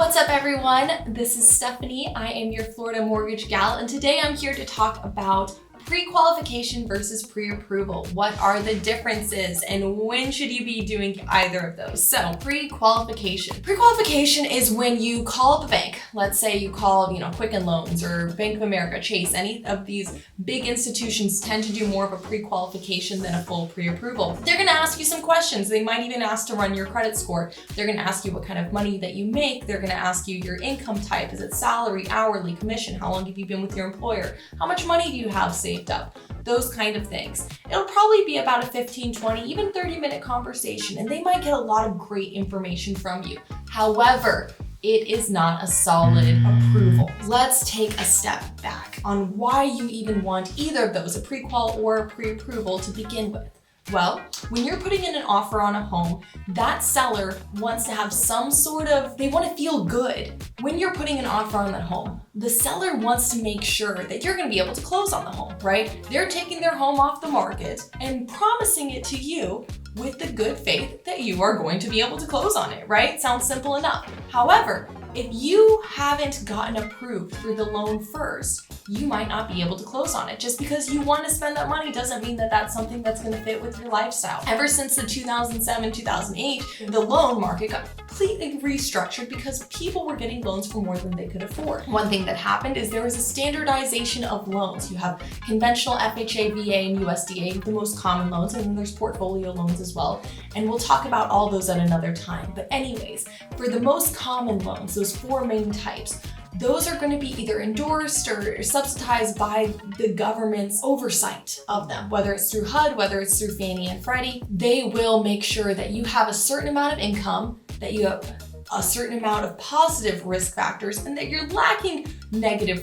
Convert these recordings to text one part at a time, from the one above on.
What's up everyone? This is Stephanie. I am your Florida mortgage gal, and today I'm here to talk about pre-qualification versus pre-approval. What are the differences and when should you be doing either of those? So pre-qualification. Pre-qualification is when you call up a bank. Let's say you call, Quicken Loans or Bank of America, Chase, any of these big institutions tend to do more of a pre-qualification than a full pre-approval. They're gonna ask you some questions. They might even ask to run your credit score. They're gonna ask you what kind of money that you make. They're gonna ask you your income type. Is it salary, hourly, commission? How long have you been with your employer? How much money do you have saved up? Those kind of things. It'll probably be about a 15, 20, even 30-minute conversation, and they might get a lot of great information from you. However, it is not a solid approval. Let's take a step back on why you even want either of those, a pre-qual or a pre-approval, to begin with. Well, when you're putting in an offer on a home, that seller wants to have some sort of, they want to feel good. When you're putting an offer on that home, the seller wants to make sure that you're going to be able to close on the home, right? They're taking their home off the market and promising it to you with the good faith that you are going to be able to close on it, right? Sounds simple enough. However, if you haven't gotten approved through the loan first, you might not be able to close on it. Just because you want to spend that money doesn't mean that that's something that's going to fit with your lifestyle. Ever since the 2007, 2008, the loan market got completely restructured because people were getting loans for more than they could afford. One thing that happened is there was a standardization of loans. You have conventional FHA, VA, and USDA, the most common loans, and then there's portfolio loans as well. And we'll talk about all those at another time. But anyways, for the most common loans, those four main types, those are going to be either endorsed or subsidized by the government's oversight of them, whether it's through HUD, whether it's through Fannie and Freddie. They will make sure that you have a certain amount of income, that you have a certain amount of positive risk factors, and that you're lacking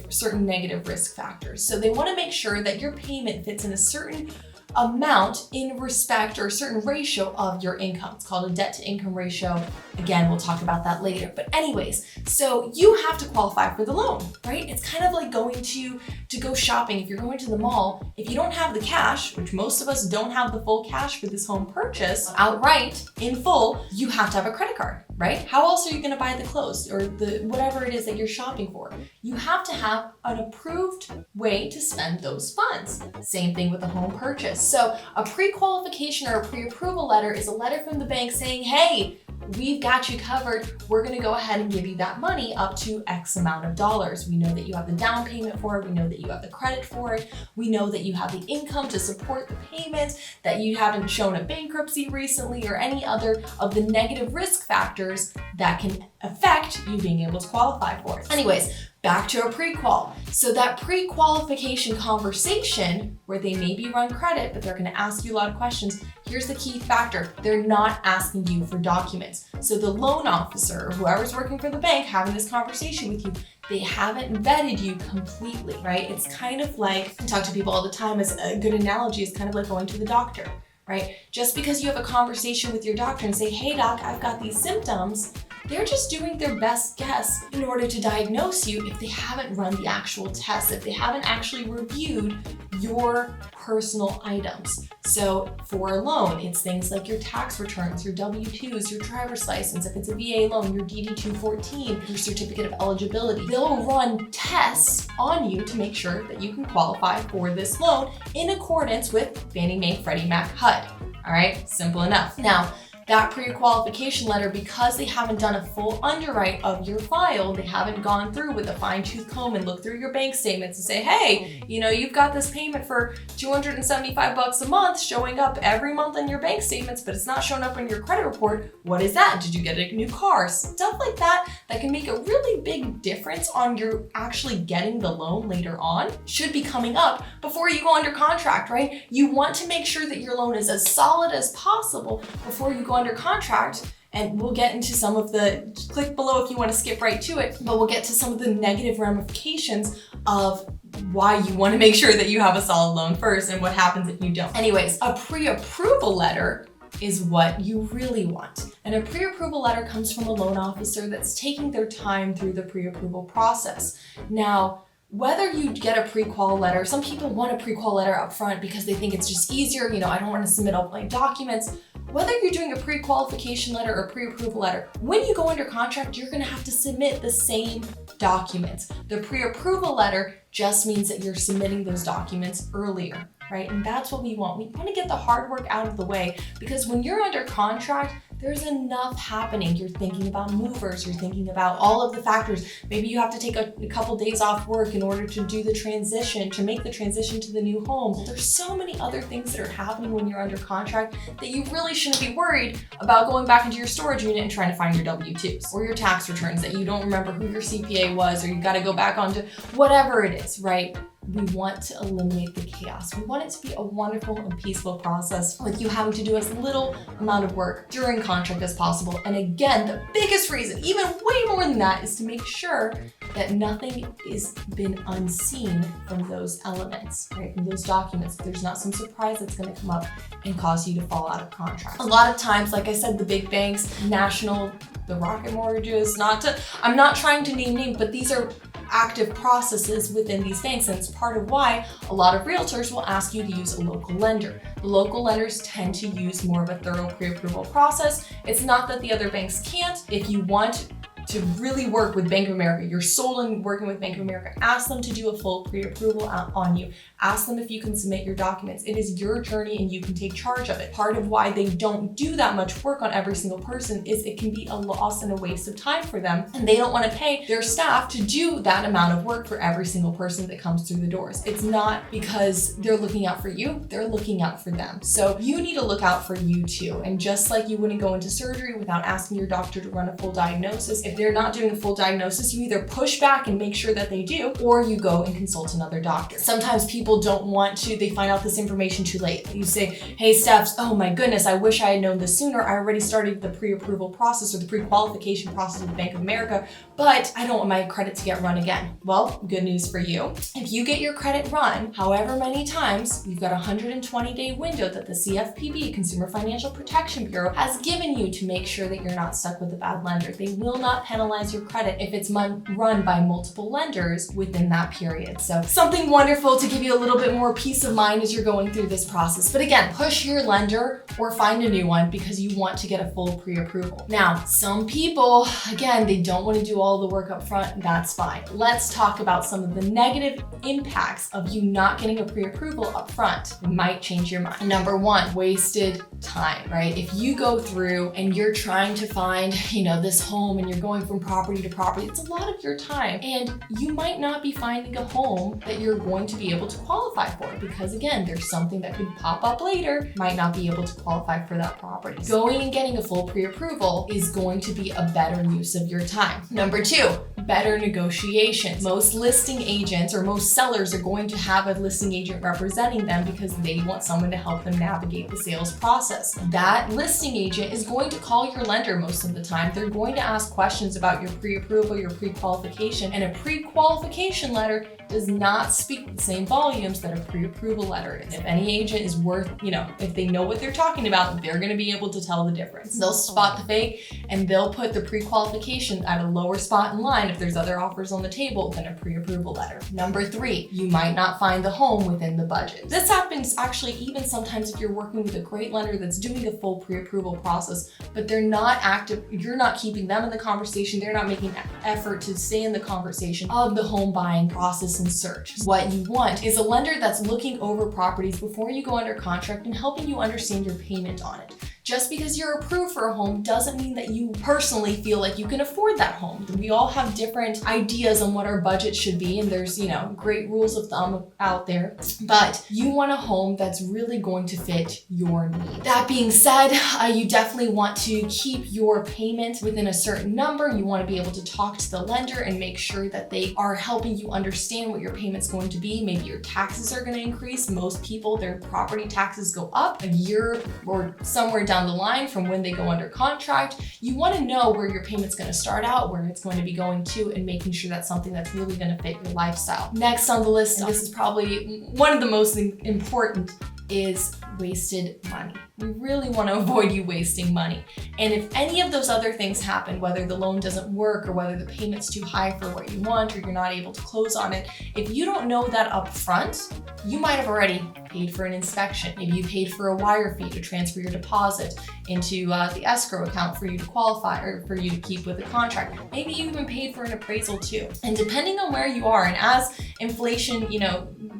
certain negative risk factors. So they want to make sure that your payment fits in a certain amount in respect or a certain ratio of your income. It's called a debt to income ratio. Again, we'll talk about that later. But anyways, so you have to qualify for the loan, right? It's kind of like going to go shopping. If you're going to the mall, if you don't have the cash, which most of us don't have the full cash for this home purchase outright in full, you have to have a credit card, right? How else are you going to buy the clothes or the whatever it is that you're shopping for? You have to have an approved way to spend those funds. Same thing with a home purchase. So a pre-qualification or a pre-approval letter is a letter from the bank saying, hey, we've got you covered. We're going to go ahead and give you that money up to X amount of dollars. We know that you have the down payment for it. We know that you have the credit for it. We know that you have the income to support the payments, that you haven't shown a bankruptcy recently or any other of the negative risk factors that can affect you being able to qualify for it. Anyways, back to a pre-qual. So that pre-qualification conversation where they maybe run credit, but they're going to ask you a lot of questions. Here's the key factor. They're not asking you for documents. So the loan officer or whoever's working for the bank having this conversation with you, they haven't vetted you completely, right? It's kind of like, I talk to people all the time, as a good analogy is kind of like going to the doctor, right? Just because you have a conversation with your doctor and say, hey doc, I've got these symptoms, they're just doing their best guess in order to diagnose you if they haven't run the actual tests, if they haven't actually reviewed your personal items. So for a loan, it's things like your tax returns, your W-2s, your driver's license. If it's a VA loan, your DD-214, your certificate of eligibility. They'll run tests on you to make sure that you can qualify for this loan in accordance with Fannie Mae, Freddie Mac, HUD. All right, simple enough. Now, that pre-qualification letter, because they haven't done a full underwrite of your file, they haven't gone through with a fine-tooth comb and looked through your bank statements and say, hey, you've got this payment for $275 a month showing up every month on your bank statements, but it's not showing up on your credit report. What is that? Did you get a new car? Stuff like that can make a really big difference on your actually getting the loan later on should be coming up before you go under contract, right? You want to make sure that your loan is as solid as possible before you go under contract, and we'll get into some of the, click below if you want to skip right to it, but we'll get to some of the negative ramifications of why you want to make sure that you have a solid loan first and what happens if you don't. Anyways, a pre-approval letter is what you really want. And a pre-approval letter comes from a loan officer that's taking their time through the pre-approval process. Now, whether you get a pre-qual letter, some people want a pre-qual letter up front because they think it's just easier, I don't want to submit all my documents. Whether you're doing a pre-qualification letter or pre-approval letter, when you go under contract, you're gonna have to submit the same documents. The pre-approval letter just means that you're submitting those documents earlier, right? And that's what we want. We want to get the hard work out of the way, because when you're under contract, there's enough happening. You're thinking about movers, you're thinking about all of the factors. Maybe you have to take a couple days off work in order to do the transition, to make the transition to the new home. There's so many other things that are happening when you're under contract that you really shouldn't be worried about going back into your storage unit and trying to find your W-2s or your tax returns that you don't remember who your CPA was, or you got to go back onto whatever it is, right? We want to eliminate the chaos. We want it to be a wonderful and peaceful process with you having to do as little amount of work during contract as possible. And again, the biggest reason, even way more than that, is to make sure that nothing is been unseen from those elements, right? From those documents. There's not some surprise that's going to come up and cause you to fall out of contract. A lot of times, like I said, the big banks, National, the Rocket Mortgages, I'm not trying to name names, but these are active processes within these banks, and it's part of why a lot of realtors will ask you to use a local lender. The local lenders tend to use more of a thorough pre-approval process. It's not that the other banks can't. If you want to really work with Bank of America, you're sold on working with Bank of America, ask them to do a full pre-approval on you. Ask them if you can submit your documents. It is your journey and you can take charge of it. Part of why they don't do that much work on every single person is it can be a loss and a waste of time for them, and they don't want to pay their staff to do that amount of work for every single person that comes through the doors. It's not because they're looking out for you, they're looking out for them. So you need to look out for you too. And just like you wouldn't go into surgery without asking your doctor to run a full diagnosis, if they're not doing a full diagnosis, you either push back and make sure that they do, or you go and consult another doctor. Sometimes people don't want to, they find out this information too late. You say, hey Steph, oh my goodness, I wish I had known this sooner. I already started the pre-approval process or the pre-qualification process with Bank of America, but I don't want my credit to get run again. Well, good news for you. If you get your credit run, however many times, you've got a 120-day window that the CFPB, Consumer Financial Protection Bureau, has given you to make sure that you're not stuck with a bad lender. They will not penalize your credit if it's run by multiple lenders within that period. So something wonderful to give you a little bit more peace of mind as you're going through this process. But again, push your lender or find a new one because you want to get a full pre-approval. Now, some people, again, they don't want to do all the work up front. That's fine. Let's talk about some of the negative impacts of you not getting a pre-approval up front. It might change your mind. Number one, wasted time, right? If you go through and you're trying to find, this home and you're going from property to property, it's a lot of your time. And you might not be finding a home that you're going to be able to qualify for because again, there's something that could pop up later, might not be able to qualify for that property. Going and getting a full pre-approval is going to be a better use of your time. Number two, better negotiations. Most listing agents or most sellers are going to have a listing agent representing them because they want someone to help them navigate the sales process. That listing agent is going to call your lender most of the time. They're going to ask questions about your pre-approval, your pre-qualification, and a pre-qualification letter does not speak the same volumes that a pre-approval letter is. If any agent is worth, if they know what they're talking about, they're going to be able to tell the difference. They'll spot the fake and they'll put the pre-qualification at a lower spot in line if there's other offers on the table than a pre-approval letter. Number three, you might not find the home within the budget. This happens actually even sometimes if you're working with a great lender that's doing a full pre-approval process, but they're not active, you're not keeping them in the conversation, they're not making an effort to stay in the conversation of the home buying process and search. What you want is a lender that's looking over properties before you go under contract and helping you understand your payment on it. Just because you're approved for a home doesn't mean that you personally feel like you can afford that home. We all have different ideas on what our budget should be, and there's, great rules of thumb out there, but you want a home that's really going to fit your needs. That being said, you definitely want to keep your payment within a certain number. You want to be able to talk to the lender and make sure that they are helping you understand what your payment's going to be. Maybe your taxes are going to increase. Most people, their property taxes go up a year or somewhere down the line from when they go under contract. You want to know where your payment's going to start out, where it's going to be going to, and making sure that's something that's really going to fit your lifestyle. Next on the list, and this is probably one of the most important, is wasted money. We really want to avoid you wasting money. And if any of those other things happen, whether the loan doesn't work or whether the payment's too high for what you want or you're not able to close on it, if you don't know that up front, you might have already paid for an inspection. Maybe you paid for a wire fee to transfer your deposit into the escrow account for you to qualify or for you to keep with the contract. Maybe you even paid for an appraisal too. And depending on where you are, and as inflation,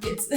gets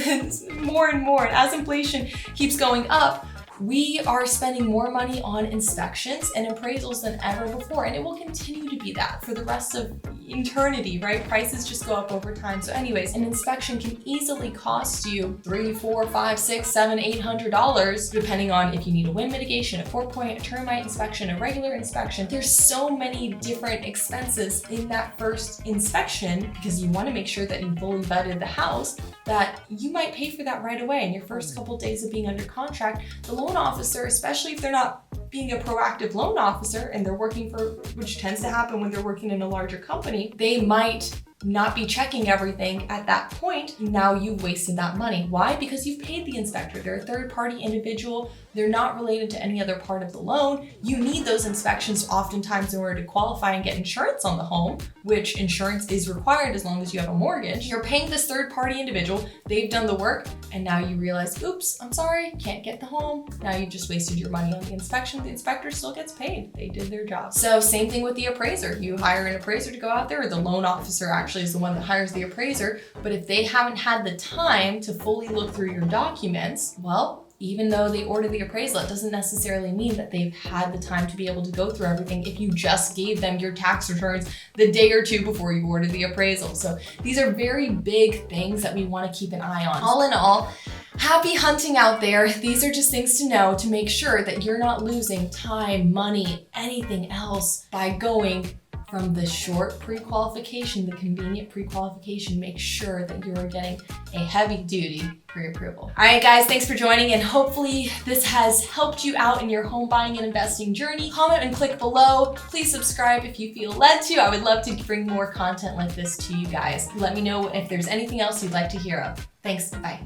more and more, and as inflation keeps going up, we are spending more money on inspections and appraisals than ever before, and it will continue to be that for the rest of eternity, right? Prices just go up over time. So anyways, an inspection can easily cost you $300, $400, $500, $600, $700, $800, depending on if you need a wind mitigation, a 4-point, a termite inspection, a regular inspection. There's so many different expenses in that first inspection because you want to make sure that you fully vetted the house, that you might pay for that right away in your first couple of days of being under contract. The loan officer, especially if they're not being a proactive loan officer and they're working for, which tends to happen when they're working in a larger company, they might not be checking everything at that point. Now you've wasted that money. Why? Because you've paid the inspector. They're a third-party individual. They're not related to any other part of the loan. You need those inspections oftentimes in order to qualify and get insurance on the home, which insurance is required as long as you have a mortgage. You're paying this third-party individual. They've done the work, and now you realize, oops, I'm sorry, can't get the home. Now you just wasted your money on the inspection. The inspector still gets paid. They did their job. So same thing with the appraiser. You hire an appraiser to go out there, or the loan officer actually is the one that hires the appraiser. But if they haven't had the time to fully look through your documents, well, even though they order the appraisal, it doesn't necessarily mean that they've had the time to be able to go through everything if you just gave them your tax returns the day or two before you ordered the appraisal. So these are very big things that we want to keep an eye on. All in all, happy hunting out there. These are just things to know to make sure that you're not losing time, money, anything else by going from the short pre-qualification, the convenient pre-qualification. Make sure that you're getting a heavy-duty pre-approval. All right, guys, thanks for joining, and hopefully this has helped you out in your home buying and investing journey. Comment and click below. Please subscribe if you feel led to. I would love to bring more content like this to you guys. Let me know if there's anything else you'd like to hear of. Thanks, bye.